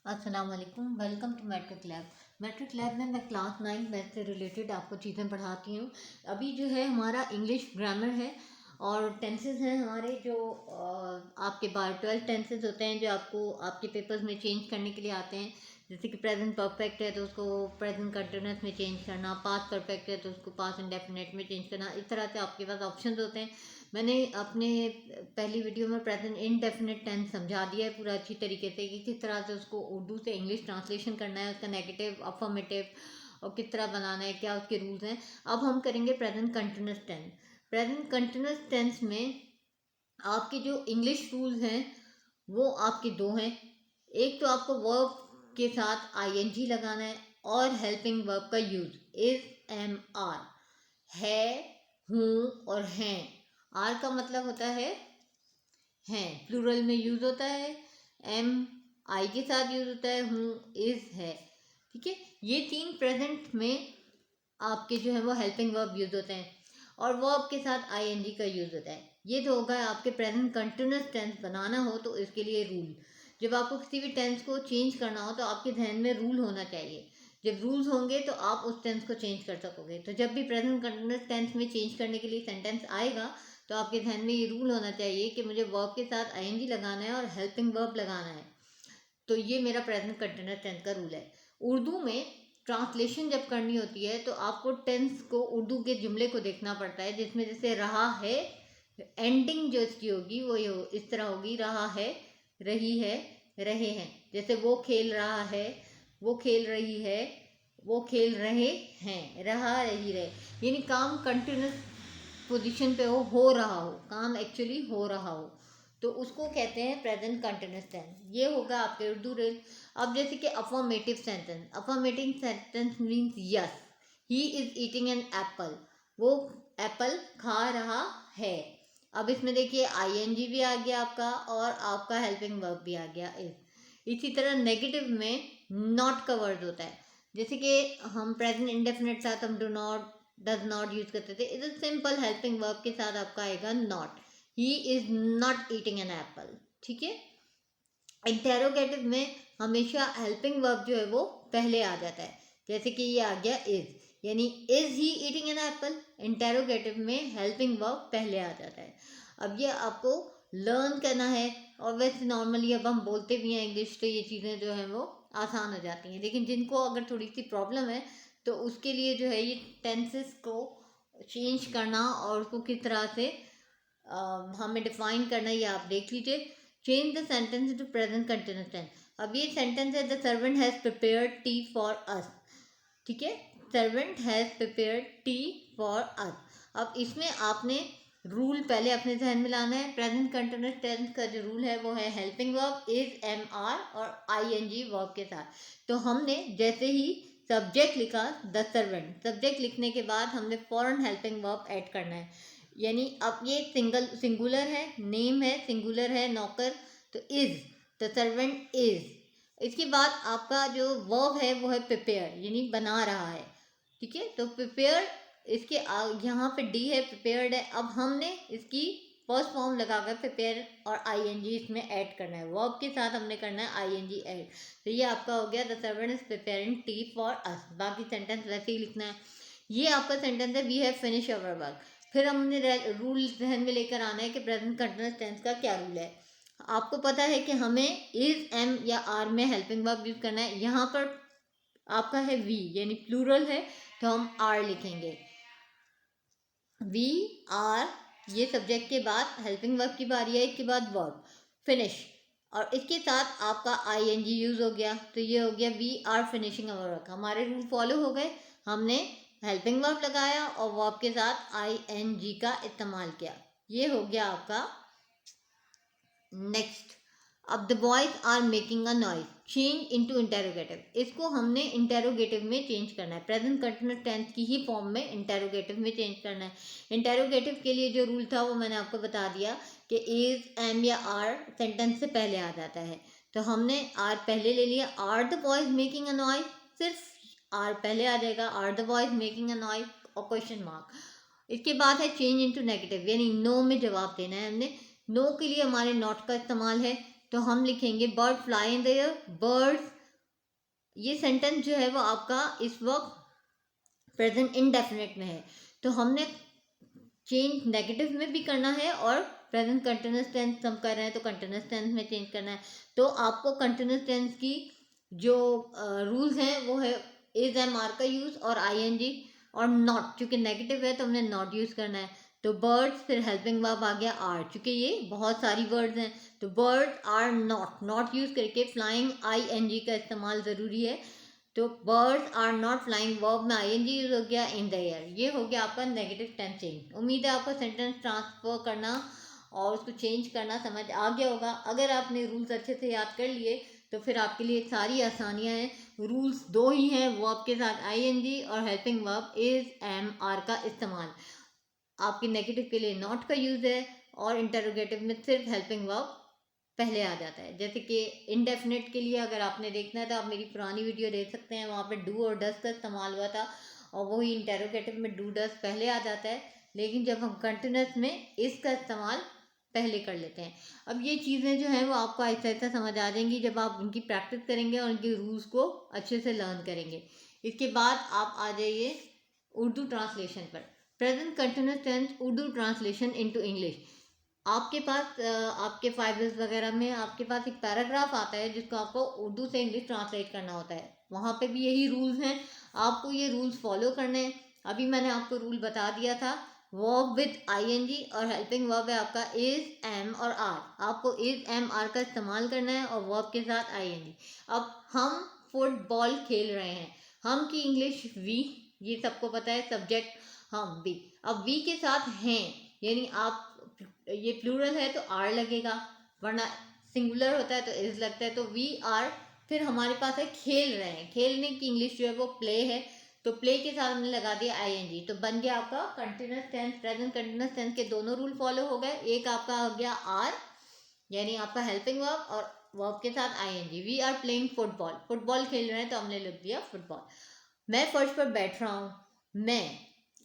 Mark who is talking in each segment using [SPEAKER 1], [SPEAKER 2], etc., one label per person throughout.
[SPEAKER 1] अस्सलाम वालेकुम, welcome to matric lab. Matric lab में मैं क्लास 9 मैथ से रिलेटेड आपको चीज़ें पढ़ाती हूँ। अभी जो है हमारा इंग्लिश ग्रामर है और टेंसेस हैं हमारे जो आपके 12 टेंसेस होते हैं जो आपको आपके पेपर्स में चेंज करने के लिए आते हैं। जैसे कि प्रेजेंट परफेक्ट है तो उसको प्रेजेंट कंटिन्यूस में चेंज करना, पास्ट परफेक्ट है तो उसको पास्ट इंडेफिनिट में चेंज करना। इस तरह से आपके पास ऑप्शंस होते हैं। मैंने अपने पहली वीडियो में प्रेजेंट इनडेफिनिट टेंस समझा दिया है पूरा अच्छी तरीके से कि किस तरह से उसको उर्दू से इंग्लिश ट्रांसलेशन करना है, उसका नेगेटिव अफर्मेटिव और किस तरह बनाना है, क्या उसके रूल्स हैं। अब हम करेंगे present continuous tense. Present continuous tense में आपके जो इंग्लिश रूल्स हैं वो आपके दो हैं। एक तो आपको वर्ब के साथ आईएनजी लगाना है और हेल्पिंग वर्ब का यूज इज एम आर है, हूँ और हैं। आर का मतलब होता है प्लूरल में यूज होता है, एम आई के साथ यूज होता है, हूँ इज है। ठीक है, ये तीन प्रेजेंट में आपके जो है वो हेल्पिंग वर्ब यूज होते हैं और वर्ब के साथ आईएनजी का यूज होता है। ये तो होगा आपके प्रेजेंट कंटिन्यूस टेंस बनाना हो तो इसके लिए रूल। जब आपको किसी भी टेंस को चेंज करना हो तो आपके ध्यान में रूल होना चाहिए। जब रूल्स होंगे तो आप उस टेंस को चेंज कर सकोगे। तो जब भी प्रेजेंट कंटिन्यूस टेंस में चेंज करने के लिए सेंटेंस आएगा तो आपके ध्यान में ये रूल होना चाहिए कि मुझे वर्ब के साथ आईएनजी लगाना है और हेल्पिंग वर्ब लगाना है। तो ये मेरा प्रेजेंट कंटिन्यूस टेंस का रूल है। उर्दू में ट्रांसलेशन जब करनी होती है तो आपको टेंस को उर्दू के जुमले को देखना पड़ता है, जिसमें जैसे रहा है, एंडिंग जो इसकी होगी वो इस तरह होगी, रहा है, रही है, रहे हैं। जैसे वो खेल रहा है, वो खेल रही है, वो खेल रहे हैं, रहा रही रहे। यानी काम कंटिन्यूस पोजीशन पे हो रहा हो, काम एक्चुअली हो रहा हो, तो उसको कहते हैं प्रेजेंट कंटिन्यूस टेंस। ये होगा आपके उर्दू रूल। अब जैसे कि affirmative sentence, affirmative sentence means yes, he is eating an apple, वो एप्पल खा रहा है। अब इसमें देखिए आईएनजी भी आ गया आपका और आपका हेल्पिंग वर्ब भी आ गया इज। इसी तरह नेगेटिव में नॉट का वर्ड होता है। जैसे कि हम प्रेजेंट इंडेफिनिट साथ हम do not, does not use करते थे। इज सिंपल हेल्पिंग वर्ब के साथ आपका आएगा not, he is not eating an apple. ठीक है, इंटेरोगेटिव में हमेशा हेल्पिंग वर्ब जो है वो पहले आ जाता है। जैसे कि ये आ गया इज, यानी is he eating an apple, interrogative में हेल्पिंग वर्ब पहले आ जाता है। अब ये आपको लर्न करना है और वैसे नॉर्मली अब हम बोलते भी हैं इंग्लिश तो ये चीज़ें जो हैं वो आसान हो जाती हैं। लेकिन जिनको अगर थोड़ी सी प्रॉब्लम है तो उसके लिए जो है ये टेंसेस को चेंज करना और उसको किस तरह से हमें डिफाइन करना ये आप देख लीजिए। Change the sentence to present continuous tense. अब ये सेंटेंस है the servant has prepared tea for us. ठीक है, servant has prepared tea for us. अब इसमें आपने रूल पहले अपने ध्यान में लाना है। प्रेजेंट कंटिन्यूस टेंस का जो रूल है वो है helping verb is am are और आईएनजी वर्ब के साथ। तो हमने जैसे ही सब्जेक्ट लिखा द सर्वेंट, सब्जेक्ट लिखने के बाद हमने फॉरन हेल्पिंग वर्ब ऐड करना है। यानी अब ये सिंगुलर है, नेम है, सिंगुलर है नौकर, तो इज, द सर्वेंट इज। इसके बाद आपका जो वर्ब है वो है प्रिपेयर, यानी बना रहा है। ठीक है, तो प्रिपेयर इसके यहाँ पे डी है, प्रिपेयर्ड है। अब हमने इसकी फर्स्ट फॉर्म लगाकर प्रिपेयर और आईएनजी इसमें ऐड करना है, वर्ब के साथ हमने करना है आईएनजी ऐड। तो ये आपका हो गया the servant is preparing T for अस। बाकी सेंटेंस वैसे ही लिखना है। ये आपका सेंटेंस है we have finish our work. फिर हमने रूल ध्यान में लेकर आना है कि प्रेजेंट कंटिन्यूस टेंस का क्या रूल है। आपको पता है कि हमें इज, एम या आर में हेल्पिंग वर्ब यूज करना है। यहाँ पर आपका है वी, यानी प्लूरल है तो हम आर लिखेंगे, वी आर। ये सब्जेक्ट के बाद हेल्पिंग वर्ब की बारी है, इसके बाद वर्ब फिनिश और इसके साथ आपका आईएनजी यूज हो गया। तो ये हो गया we are finishing our work. हमारे रूल फॉलो हो गए, हमने हेल्पिंग वर्ब लगाया और वर्ब के साथ आईएनजी का इस्तेमाल किया। ये हो गया आपका। नेक्स्ट, अब the boys are making a noise, change into interrogative. इसको हमने इंटेरोगेटिव में चेंज करना है। प्रेजेंट कंटिन्यूस टेंस की ही फॉर्म में इंटेरोगेटिव में चेंज करना है। इंटेरोगेटिव के लिए जो रूल था वो मैंने आपको बता दिया कि इज, एम या आर सेंटेंस से पहले आ जाता है। तो हमने आर पहले ले लिया, are the boys making a noise, सिर्फ आर पहले आ जाएगा, are the boys making a noise और क्वेश्चन मार्क। इसके बाद है चेंज इनटू नेगेटिव, यानी नो में जवाब देना है हमने। नो के लिए हमारे नॉट का इस्तेमाल है, तो हम लिखेंगे bird fly in the air, birds ये सेंटेंस जो है वो आपका इस वक्त प्रेजेंट इंडेफिनिट में है, तो हमने चेंज नेगेटिव में भी करना है और प्रेजेंट कंटिन्यूस टेंस हम कर रहे हैं तो कंटिन्यूस टेंस में चेंज करना है। तो आपको कंटिन्यूस टेंस की जो रूल्स हैं वो है इज एम आर का यूज़ और आईएनजी और नॉट, क्योंकि नेगेटिव है तो हमने नॉट यूज़ करना है। तो बर्ड्स, फिर हेल्पिंग वर्ब आ गया आर, चूंकि ये बहुत सारी वर्ड्स हैं तो birds are not, not use करके फ्लाइंग आईएनजी का इस्तेमाल ज़रूरी है। तो birds are not flying, verb में आईएनजी यूज हो गया इन द एयर, ये हो गया आपका नेगेटिव टेंस चेंज। उम्मीद है आपको सेंटेंस ट्रांसफर करना और उसको चेंज करना समझ आ गया होगा। अगर आपने रूल्स अच्छे से याद कर लिए तो फिर आपके लिए सारी आसानियां हैं। रूल्स दो ही हैं, वर्ब के साथ आईएनजी और helping verb is am are का इस्तेमाल। आपके नेगेटिव के लिए नॉट का यूज है और इंटरोगेटिव में सिर्फ हेल्पिंग वर्ब पहले आ जाता है। जैसे कि इनडेफिनेट के लिए अगर आपने देखना है तो आप मेरी पुरानी वीडियो देख सकते हैं, वहाँ पे डू और डस का इस्तेमाल हुआ था और वही इंटेरोगेटिव में डू डस पहले आ जाता है, लेकिन जब हम कंटिन्यूस में इसका इस्तेमाल पहले कर लेते हैं। अब ये चीज़ें जो हैं वो आपको ऐसा ऐसा समझ आ जाएंगी जब आप उनकी प्रैक्टिस करेंगे और उनके रूल्स को अच्छे से लर्न करेंगे। इसके बाद आप आ जाइए उर्दू ट्रांसलेशन पर। Present continuous tense Urdu translation into English. आपके पास आपके फाइवर्स वगैरह में आपके पास एक पैराग्राफ आता है जिसको आपको उर्दू से इंग्लिश ट्रांसलेट करना होता है, वहाँ पे भी यही रूल्स हैं, आपको ये रूल्स फॉलो करने हैं। अभी मैंने आपको रूल बता दिया था, वर्ब विद आईएनजी और हेल्पिंग वर्ब है आपका इज एम और आर, आपको इज एम आर का इस्तेमाल करना है और वर्ब के साथ आईएनजी। अब हम फुटबॉल खेल रहे हैं, हम की इंग्लिश वी, ये सबको पता है, सब्जेक्ट हम वी, अब वी के साथ हैं यानी आप ये प्लूरल है तो आर लगेगा, वरना सिंगुलर होता है तो इज लगता है, तो वी आर। फिर हमारे पास है खेल रहे हैं, खेलने की इंग्लिश जो है वो प्ले है, तो प्ले के साथ हमने लगा दिया आईएनजी, तो बन गया आपका continuous tense. Present continuous tense के दोनों रूल फॉलो हो गए, एक आपका हो गया आर यानी आपका हेल्पिंग वर्ब और वर्ब के साथ ING. We are playing football, football खेल रहे हैं तो हमने लिख दिया फुटबॉल। मैं फर्श पर बैठ रहा हूँ, मैं,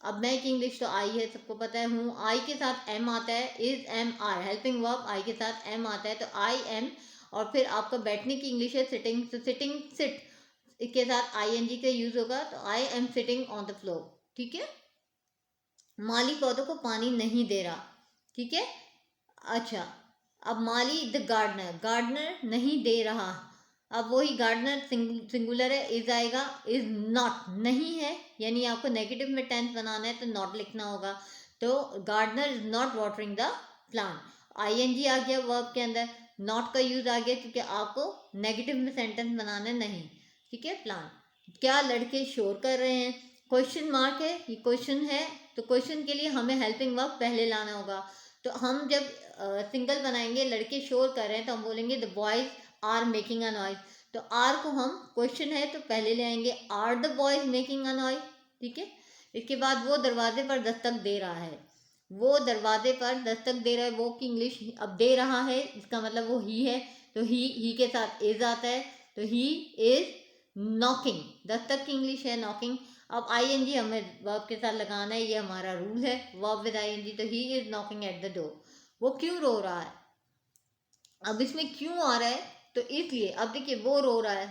[SPEAKER 1] अब मैं की इंग्लिश तो आई है सबको पता है, हूँ आई के साथ एम आता है, is am are, helping verb I के साथ एम आता है तो आई एम, और फिर आपका बैठने की इंग्लिश है सिटिंग, तो सिटिंग सिट इसके साथ आई एन जी का यूज होगा तो I am sitting on the floor. ठीक है, माली पौधों को पानी नहीं दे रहा, ठीक है। अच्छा, अब माली द गार्डनर, गार्डनर नहीं दे रहा, अब वही गार्डनर सिंगुलर है, इज आएगा, इज नॉट नहीं है, यानी आपको नेगेटिव में टेंस बनाना है तो नॉट लिखना होगा, तो gardener is not watering the plant, ING आ गया वर्ब के अंदर, नॉट का यूज आ गया क्योंकि आपको नेगेटिव में सेंटेंस बनाना नहीं, ठीक है। प्लांट, क्या लड़के शोर कर रहे हैं, क्वेश्चन मार्क है, ये क्वेश्चन है तो क्वेश्चन के लिए हमें हेल्पिंग वर्ब पहले लाना होगा, तो हम जब सिंगल बनाएंगे लड़के शोर कर रहे हैं तो हम बोलेंगे the boys are making a noise, तो आर को हम क्वेश्चन है तो पहले ले आएंगे, are the boys making a noise, ठीक है। इसके बाद वो दरवाजे पर दस्तक दे रहा है, वो दरवाजे पर दस्तक दे रहा है, वो की इंग्लिश अब दे रहा है इसका मतलब वो ही है, तो ही के साथ इज आता है, तो ही इज नॉकिंग, दस्तक की इंग्लिश है नॉकिंग। अब आईएनजी हमें वर्ब के साथ लगाना है, ये हमारा रूल है, वर्ब विद आईएनजी, तो he is knocking at the door, वो क्यों रो रहा है, अब इसमें क्यों आ रहा है तो इसलिए, अब देखिए वो रो रहा है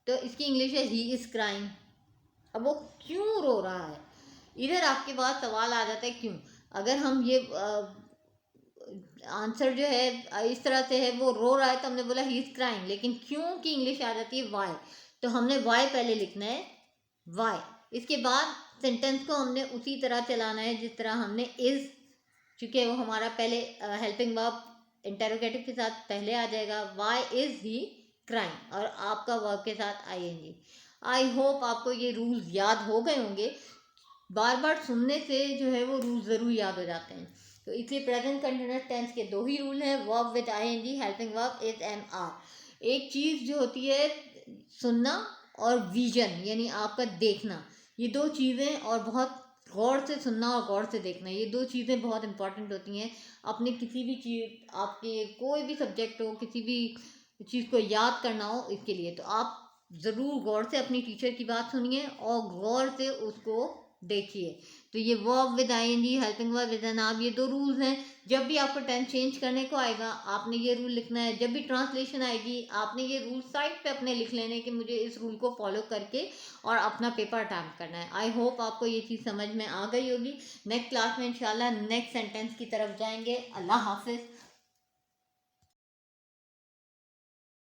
[SPEAKER 1] तो इसकी इंग्लिश है ही इज क्राइंग, अब वो क्यों रो रहा है, इधर आपके पास सवाल आ जाता है क्यों। अगर हम ये आंसर जो है इस तरह से है, वो रो रहा है तो हमने बोला ही इज क्राइंग, लेकिन क्यों की इंग्लिश आ जाती है वाई, तो हमने वाई पहले लिखना है, वाई। इसके बाद सेंटेंस को हमने उसी तरह चलाना है जिस तरह हमने इज, क्योंकि वो हमारा पहले हेल्पिंग वर्ब इंटेरोगेटिव के साथ पहले आ जाएगा, वाई इज ही क्राइंग, और आपका वर्ब के साथ आईएनजी। आई होप आपको ये रूल्स याद हो गए होंगे, बार बार सुनने से जो है वो रूल ज़रूर याद हो जाते हैं, तो इसलिए प्रेजेंट कंटिन्यूअस टेंस के दो ही रूल हैं, verb with ING, helping verb is am are. एक चीज़ जो होती है सुनना और विजन यानी आपका देखना, ये दो चीज़ें, और बहुत गौर से सुनना और गौर से देखना, ये दो चीज़ें बहुत इंपॉर्टेंट होती हैं अपने किसी भी चीज़, आपके कोई भी सब्जेक्ट हो, किसी भी चीज़ को याद करना हो, इसके लिए तो आप ज़रूर गौर से अपनी टीचर की बात सुनिए और गौर से उसको देखिए, तो ये verb with ING, helping verb with an verb, ये दो रूल्स हैं। जब भी आपको टेंस चेंज करने को आएगा आपने ये रूल लिखना है। जब भी ट्रांसलेशन आएगी आपने ये रूल साइड पे अपने लिख लेने कि मुझे इस रूल को फॉलो करके और अपना पेपर अटैम्प्ट करना है। आई होप आपको ये चीज़ समझ में आ गई होगी। नेक्स्ट क्लास में इंशाल्लाह नेक्स्ट सेंटेंस की तरफ जाएंगे। अल्लाह हाफिज़।